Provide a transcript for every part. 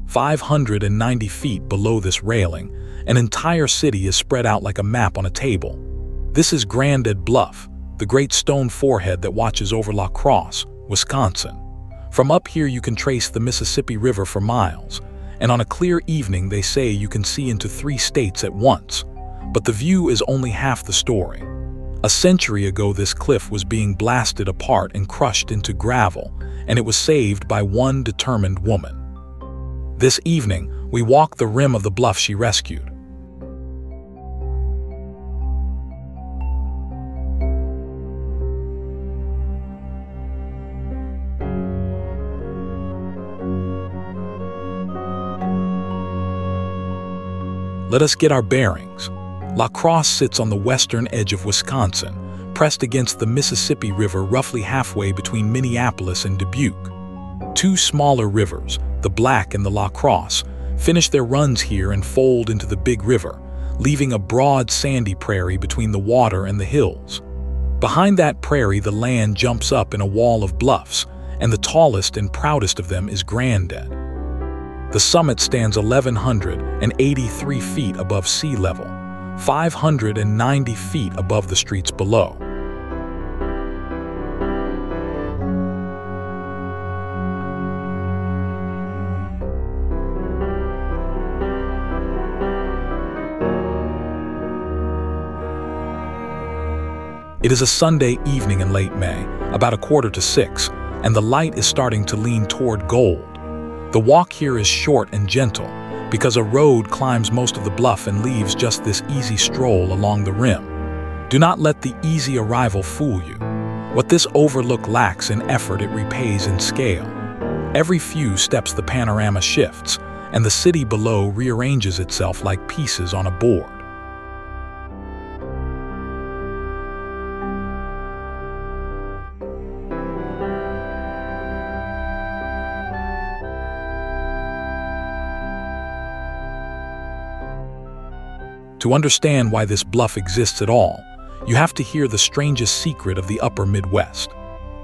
590 feet below this railing, an entire city is spread out like a map on a table. This is Grandad Bluff, the great stone forehead that watches over La Crosse, Wisconsin. From up here you can trace the Mississippi River for miles, and on a clear evening they say you can see into 3 states at once. But the view is only half the story. A century ago this cliff was being blasted apart and crushed into gravel, and it was saved by one determined woman. This evening, we walk the rim of the bluff she rescued. Let us get our bearings. La Crosse sits on the western edge of Wisconsin, pressed against the Mississippi River roughly halfway between Minneapolis and Dubuque. 2 smaller rivers, the Black and the La Crosse, finish their runs here and fold into the big river, leaving a broad sandy prairie between the water and the hills. Behind that prairie the land jumps up in a wall of bluffs, and the tallest and proudest of them is Grandad. The summit stands 1,183 feet above sea level, 590 feet above the streets below. It is a Sunday evening in late May, about 5:45, and the light is starting to lean toward gold. The walk here is short and gentle, because a road climbs most of the bluff and leaves just this easy stroll along the rim. Do not let the easy arrival fool you. What this overlook lacks in effort it repays in scale. Every few steps the panorama shifts, and the city below rearranges itself like pieces on a board. To understand why this bluff exists at all, you have to hear the strangest secret of the upper Midwest.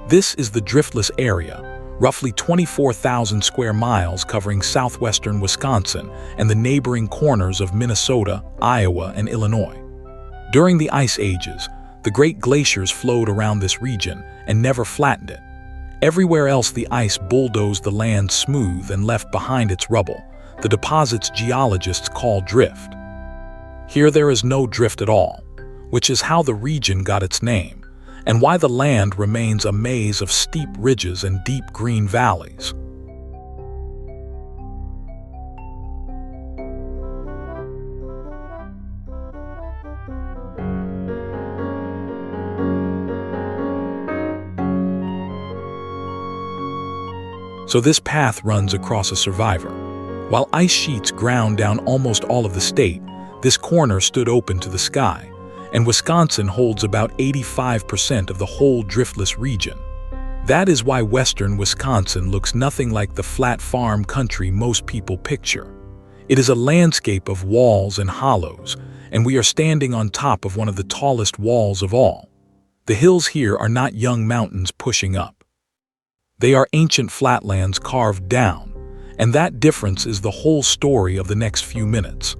This is the Driftless area, roughly 24,000 square miles covering southwestern Wisconsin and the neighboring corners of Minnesota, Iowa, and Illinois. During the Ice Ages, the great glaciers flowed around this region and never flattened it. Everywhere else the ice bulldozed the land smooth and left behind its rubble, the deposits geologists call drift. Here there is no drift at all, which is how the region got its name, and why the land remains a maze of steep ridges and deep green valleys. So this path runs across a survivor. While ice sheets ground down almost all of the state, this corner stood open to the sky, and Wisconsin holds about 85% of the whole driftless region. That is why western Wisconsin looks nothing like the flat farm country most people picture. It is a landscape of walls and hollows, and we are standing on top of one of the tallest walls of all. The hills here are not young mountains pushing up. They are ancient flatlands carved down, and that difference is the whole story of the next few minutes.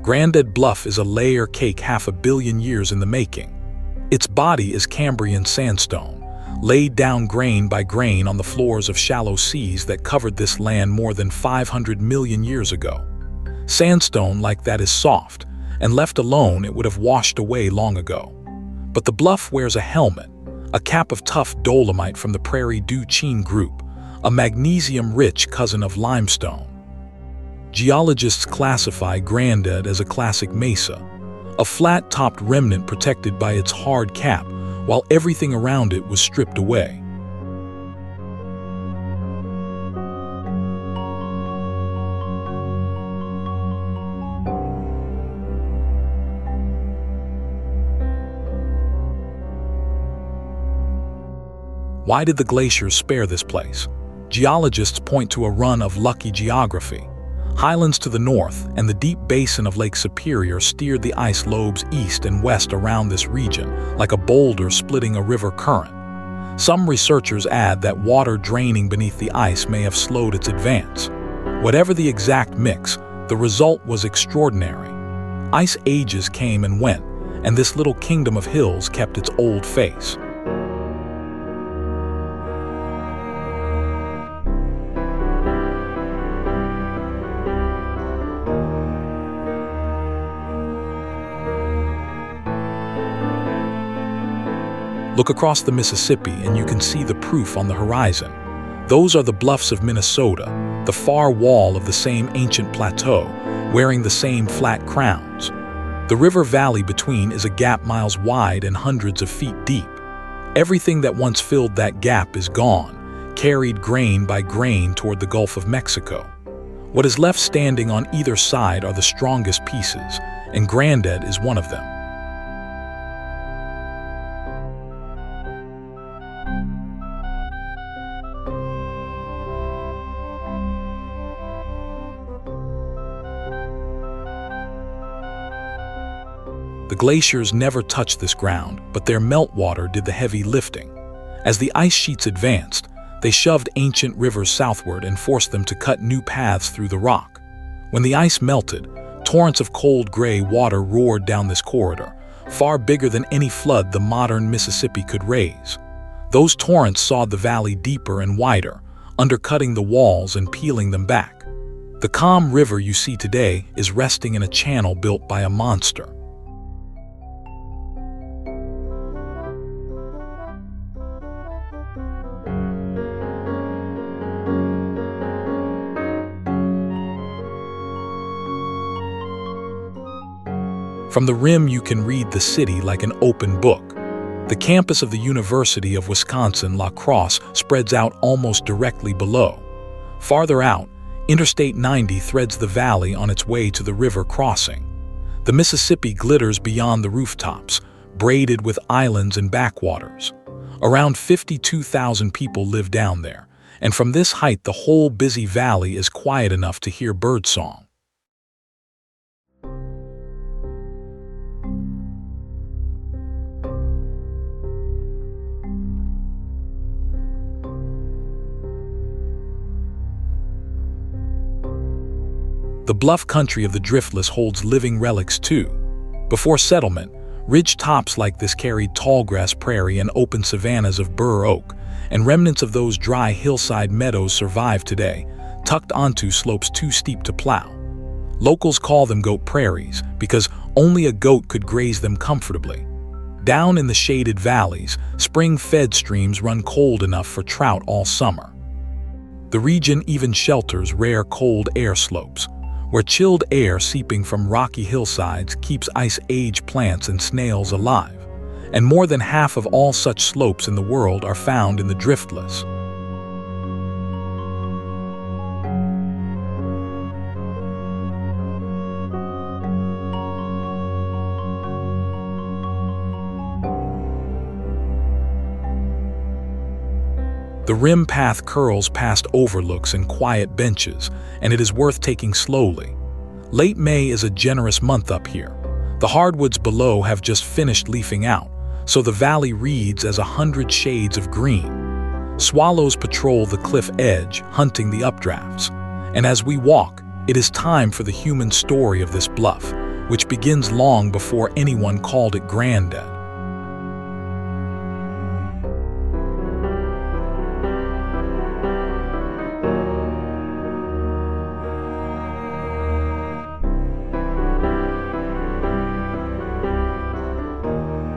Grandad Bluff is a layer cake 500 million years in the making. Its body is Cambrian sandstone, laid down grain by grain on the floors of shallow seas that covered this land more than 500 million years ago. Sandstone like that is soft, and left alone it would have washed away long ago. But the bluff wears a helmet, a cap of tough dolomite from the Prairie du Chien group, a magnesium-rich cousin of limestone. Geologists classify Grandad as a classic mesa, a flat-topped remnant protected by its hard cap, while everything around it was stripped away. Why did the glaciers spare this place? Geologists point to a run of lucky geography. Highlands to the north and the deep basin of Lake Superior steered the ice lobes east and west around this region, like a boulder splitting a river current. Some researchers add that water draining beneath the ice may have slowed its advance. Whatever the exact mix, the result was extraordinary. Ice ages came and went, and this little kingdom of hills kept its old face. Look across the Mississippi and you can see the proof on the horizon. Those are the bluffs of Minnesota, the far wall of the same ancient plateau, wearing the same flat crowns. The river valley between is a gap miles wide and hundreds of feet deep. Everything that once filled that gap is gone, carried grain by grain toward the Gulf of Mexico. What is left standing on either side are the strongest pieces, and Grandad is one of them. The glaciers never touched this ground, but their meltwater did the heavy lifting. As the ice sheets advanced, they shoved ancient rivers southward and forced them to cut new paths through the rock. When the ice melted, torrents of cold gray water roared down this corridor, far bigger than any flood the modern Mississippi could raise. Those torrents sawed the valley deeper and wider, undercutting the walls and peeling them back. The calm river you see today is resting in a channel built by a monster. From the rim you can read the city like an open book. The campus of the University of Wisconsin-La Crosse spreads out almost directly below. Farther out, Interstate 90 threads the valley on its way to the river crossing. The Mississippi glitters beyond the rooftops, braided with islands and backwaters. Around 52,000 people live down there, and from this height the whole busy valley is quiet enough to hear birdsong. The bluff country of the Driftless holds living relics too. Before settlement, ridge tops like this carried tallgrass prairie and open savannas of bur oak, and remnants of those dry hillside meadows survive today, tucked onto slopes too steep to plow. Locals call them goat prairies because only a goat could graze them comfortably. Down in the shaded valleys, spring-fed streams run cold enough for trout all summer. The region even shelters rare cold air slopes, where chilled air seeping from rocky hillsides keeps ice-age plants and snails alive, and more than half of all such slopes in the world are found in the Driftless. The rim path curls past overlooks and quiet benches, and it is worth taking slowly. Late May is a generous month up here. The hardwoods below have just finished leafing out, so the valley reads as 100 shades of green. Swallows patrol the cliff edge, hunting the updrafts. And as we walk, it is time for the human story of this bluff, which begins long before anyone called it Grandad.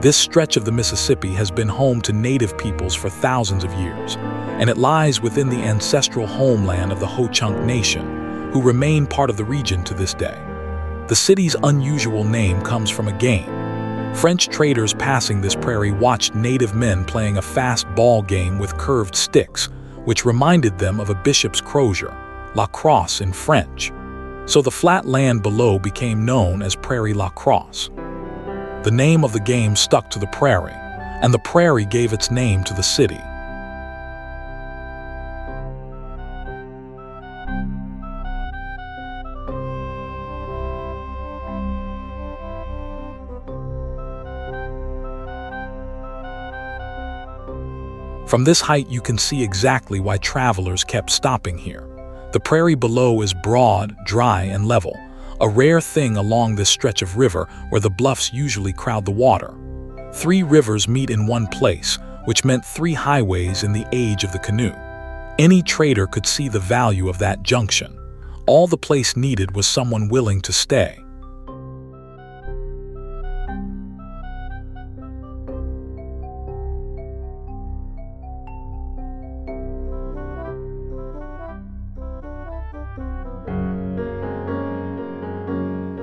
This stretch of the Mississippi has been home to native peoples for thousands of years, and it lies within the ancestral homeland of the Ho-Chunk Nation, who remain part of the region to this day. The city's unusual name comes from a game. French traders passing this prairie watched native men playing a fast ball game with curved sticks, which reminded them of a bishop's crozier, la crosse in French. So the flat land below became known as Prairie La Crosse. The name of the game stuck to the prairie, and the prairie gave its name to the city. From this height, you can see exactly why travelers kept stopping here. The prairie below is broad, dry, and level, a rare thing along this stretch of river where the bluffs usually crowd the water. 3 rivers meet in one place, which meant 3 highways in the age of the canoe. Any trader could see the value of that junction. All the place needed was someone willing to stay.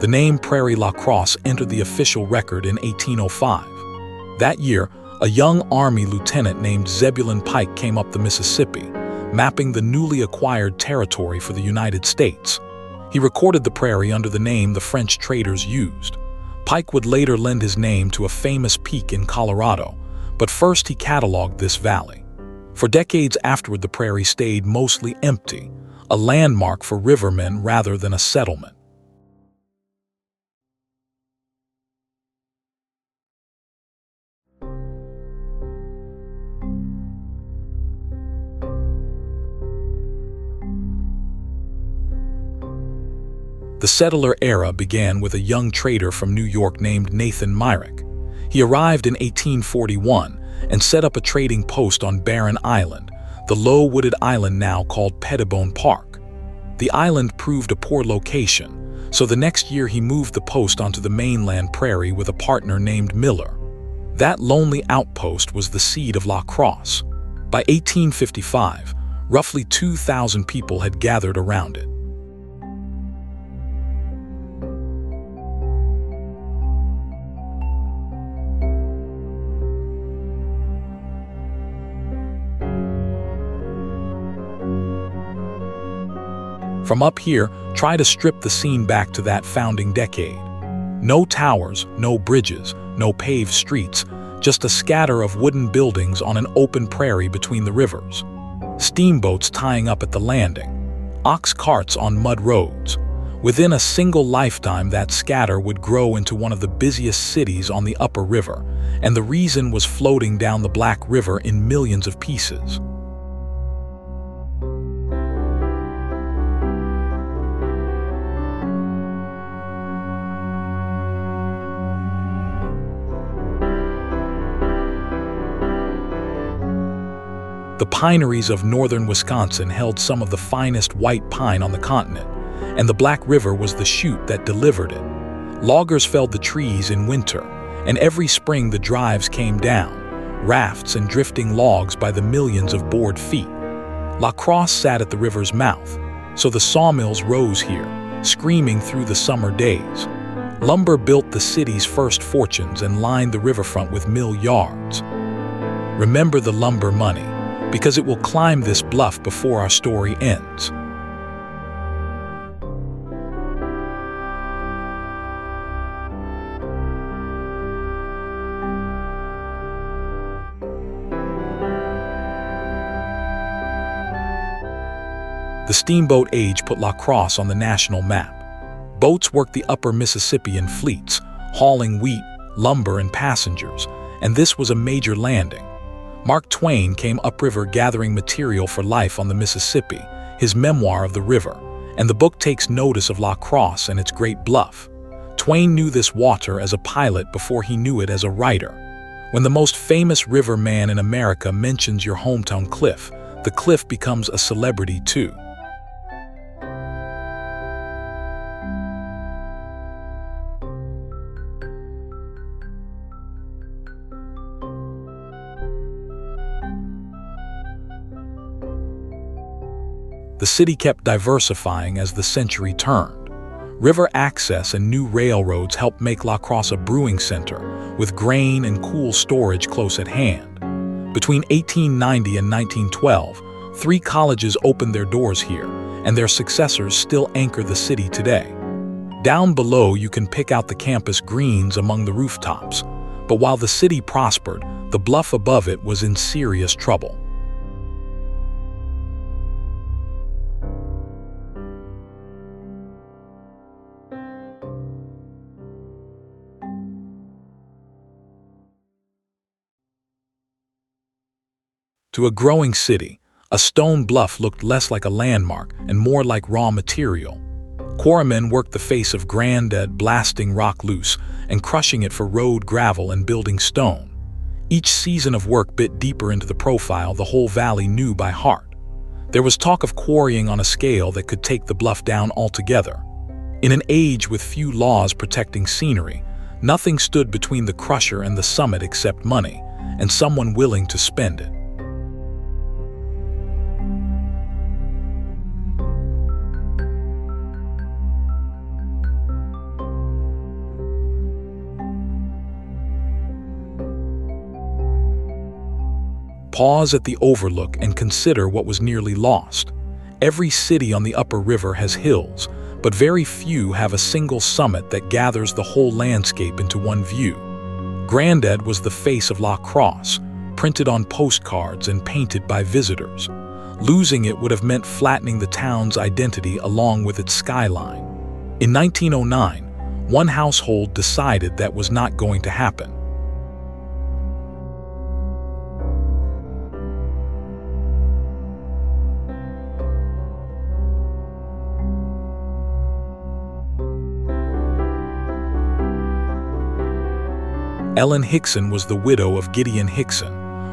The name Prairie La Crosse entered the official record in 1805. That year, a young Army lieutenant named Zebulon Pike came up the Mississippi, mapping the newly acquired territory for the United States. He recorded the prairie under the name the French traders used. Pike would later lend his name to a famous peak in Colorado, but first he cataloged this valley. For decades afterward, the prairie stayed mostly empty, a landmark for rivermen rather than a settlement. The settler era began with a young trader from New York named Nathan Myrick. He arrived in 1841 and set up a trading post on Barren Island, the low wooded island now called Pettibone Park. The island proved a poor location, so the next year he moved the post onto the mainland prairie with a partner named Miller. That lonely outpost was the seed of La Crosse. By 1855, roughly 2,000 people had gathered around it. From up here, try to strip the scene back to that founding decade. No towers, no bridges, no paved streets, just a scatter of wooden buildings on an open prairie between the rivers. Steamboats tying up at the landing, ox carts on mud roads. Within a single lifetime, that scatter would grow into one of the busiest cities on the upper river, and the reason was floating down the Black River in millions of pieces. The pineries of northern Wisconsin held some of the finest white pine on the continent, and the Black River was the chute that delivered it. Loggers felled the trees in winter, and every spring the drives came down, rafts and drifting logs by the millions of board feet. La Crosse sat at the river's mouth, so the sawmills rose here, screaming through the summer days. Lumber built the city's first fortunes and lined the riverfront with mill yards. Remember the lumber money, because it will climb this bluff before our story ends. The steamboat age put La Crosse on the national map. Boats worked the upper Mississippi in fleets, hauling wheat, lumber, and passengers, and this was a major landing. Mark Twain came upriver gathering material for Life on the Mississippi, his memoir of the river, and the book takes notice of La Crosse and its great bluff. Twain knew this water as a pilot before he knew it as a writer. When the most famous river man in America mentions your hometown cliff, the cliff becomes a celebrity too. The city kept diversifying as the century turned. River access and new railroads helped make La Crosse a brewing center, with grain and cool storage close at hand. Between 1890 and 1912, 3 colleges opened their doors here, and their successors still anchor the city today. Down below, you can pick out the campus greens among the rooftops, but while the city prospered, the bluff above it was in serious trouble. To a growing city, a stone bluff looked less like a landmark and more like raw material. Quarrymen worked the face of Grandad, blasting rock loose and crushing it for road gravel and building stone. Each season of work bit deeper into the profile the whole valley knew by heart. There was talk of quarrying on a scale that could take the bluff down altogether. In an age with few laws protecting scenery, nothing stood between the crusher and the summit except money, and someone willing to spend it. Pause at the Overlook and consider what was nearly lost. Every city on the upper river has hills, but very few have a single summit that gathers the whole landscape into one view. Grandad was the face of Crosse, printed on postcards and painted by visitors. Losing it would have meant flattening the town's identity along with its skyline. In 1909, one household decided that was not going to happen. Ellen Hixon was the widow of Gideon Hixon,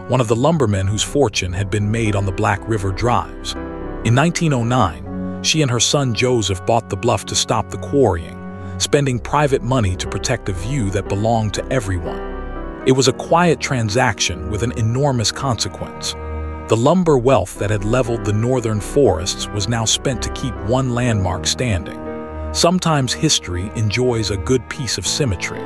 one of the lumbermen whose fortune had been made on the Black River drives. In 1909, she and her son Joseph bought the bluff to stop the quarrying, spending private money to protect a view that belonged to everyone. It was a quiet transaction with an enormous consequence. The lumber wealth that had leveled the northern forests was now spent to keep one landmark standing. Sometimes history enjoys a good piece of symmetry.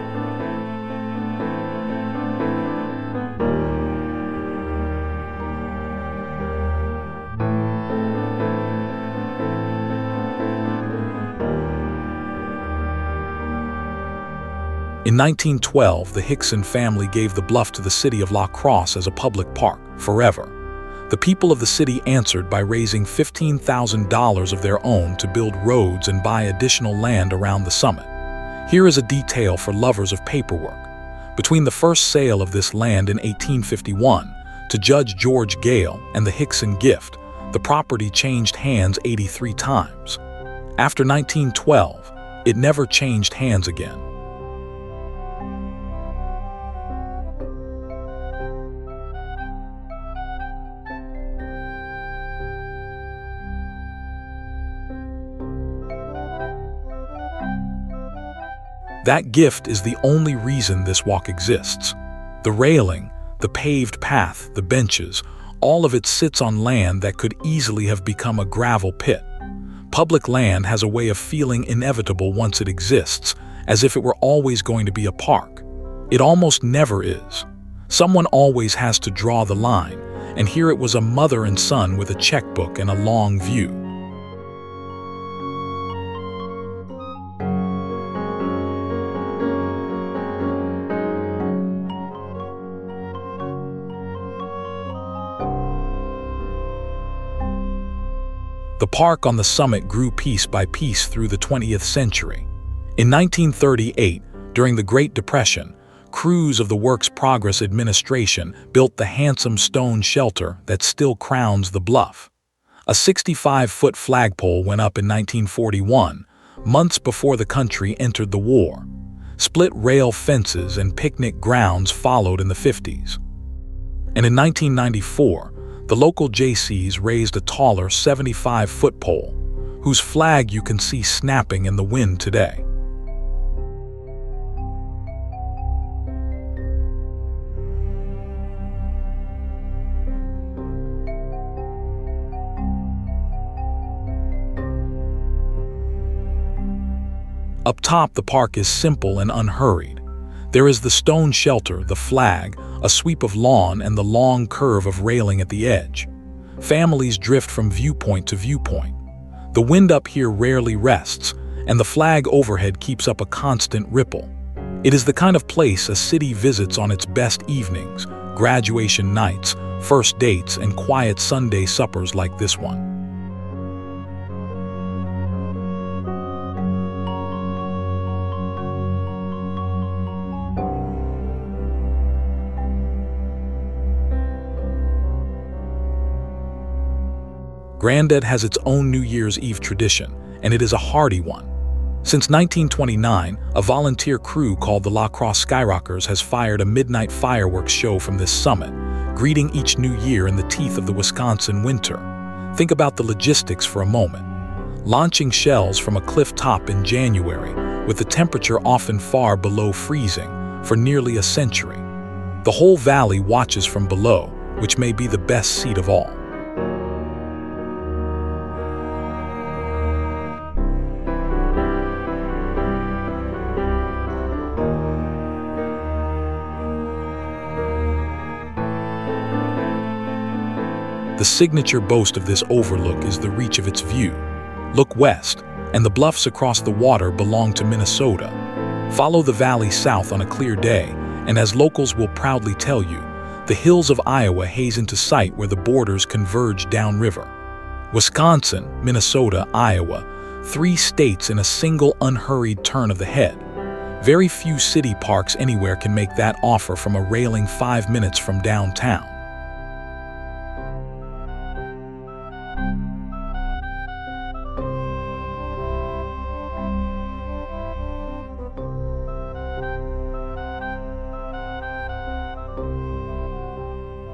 In 1912, the Hixon family gave the bluff to the city of Crosse as a public park, forever. The people of the city answered by raising $15,000 of their own to build roads and buy additional land around the summit. Here is a detail for lovers of paperwork. Between the first sale of this land in 1851 to Judge George Gale and the Hixon gift, the property changed hands 83 times. After 1912, it never changed hands again. That gift is the only reason this walk exists. The railing, the paved path, the benches, all of it sits on land that could easily have become a gravel pit. Public land has a way of feeling inevitable once it exists, as if it were always going to be a park. It almost never is. Someone always has to draw the line, and here it was a mother and son with a checkbook and a long view. The park on the summit grew piece by piece through the 20th century. In 1938, during the Great Depression, crews of the Works Progress Administration built the handsome stone shelter that still crowns the bluff. A 65-foot flagpole went up in 1941, months before the country entered the war. Split rail fences and picnic grounds followed in the 50s. And in 1994, the local Jaycees raised a taller 75-foot pole, whose flag you can see snapping in the wind today. Up top, the park is simple and unhurried. There is the stone shelter, the flag, a sweep of lawn, and the long curve of railing at the edge. Families drift from viewpoint to viewpoint. The wind up here rarely rests, and the flag overhead keeps up a constant ripple. It is the kind of place a city visits on its best evenings, graduation nights, first dates, and quiet Sunday suppers like this one. Grandad has its own New Year's Eve tradition, and it is a hearty one. Since 1929, a volunteer crew called the Crosse Skyrockers has fired a midnight fireworks show from this summit, greeting each new year in the teeth of the Wisconsin winter. Think about the logistics for a moment. Launching shells from a cliff top in January, with the temperature often far below freezing, for nearly a century. The whole valley watches from below, which may be the best seat of all. The signature boast of this overlook is the reach of its view. Look west, and the bluffs across the water belong to Minnesota. Follow the valley south on a clear day, and as locals will proudly tell you, the hills of Iowa haze into sight where the borders converge downriver. Wisconsin, Minnesota, Iowa, 3 states in a single unhurried turn of the head. Very few city parks anywhere can make that offer from a railing 5 minutes from downtown.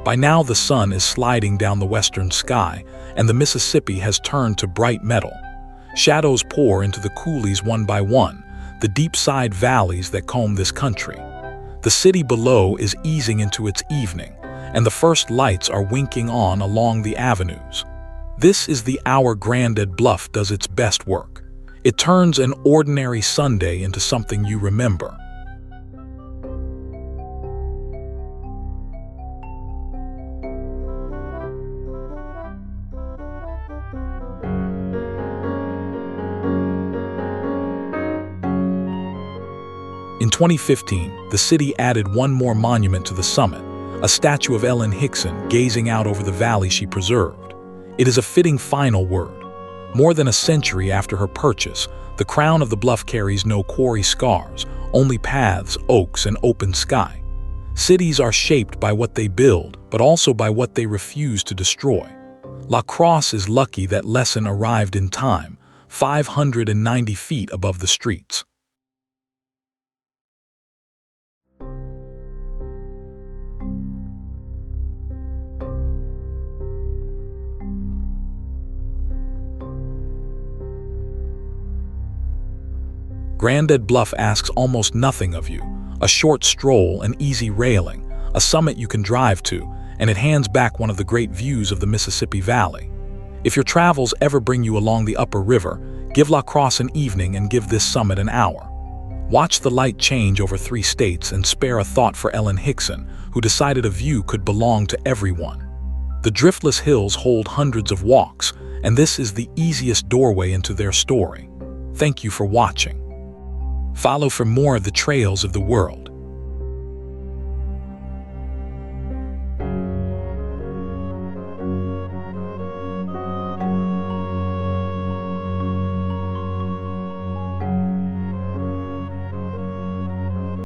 By now the sun is sliding down the western sky, and the Mississippi has turned to bright metal. Shadows pour into the coulees one by one, the deep-side valleys that comb this country. The city below is easing into its evening, and the first lights are winking on along the avenues. This is the hour Grandad Bluff does its best work. It turns an ordinary Sunday into something you remember. In 2015, the city added one more monument to the summit, a statue of Ellen Hixon gazing out over the valley she preserved. It is a fitting final word. More than a century after her purchase, the crown of the bluff carries no quarry scars, only paths, oaks, and open sky. Cities are shaped by what they build, but also by what they refuse to destroy. Crosse is lucky that lesson arrived in time, 590 feet above the streets. Grandad Bluff asks almost nothing of you, a short stroll, an easy railing, a summit you can drive to, and it hands back one of the great views of the Mississippi Valley. If your travels ever bring you along the upper river, give Crosse an evening and give this summit an hour. Watch the light change over 3 states and spare a thought for Ellen Hixon, who decided a view could belong to everyone. The Driftless Hills hold hundreds of walks, and this is the easiest doorway into their story. Thank you for watching. Follow for more of the trails of the world.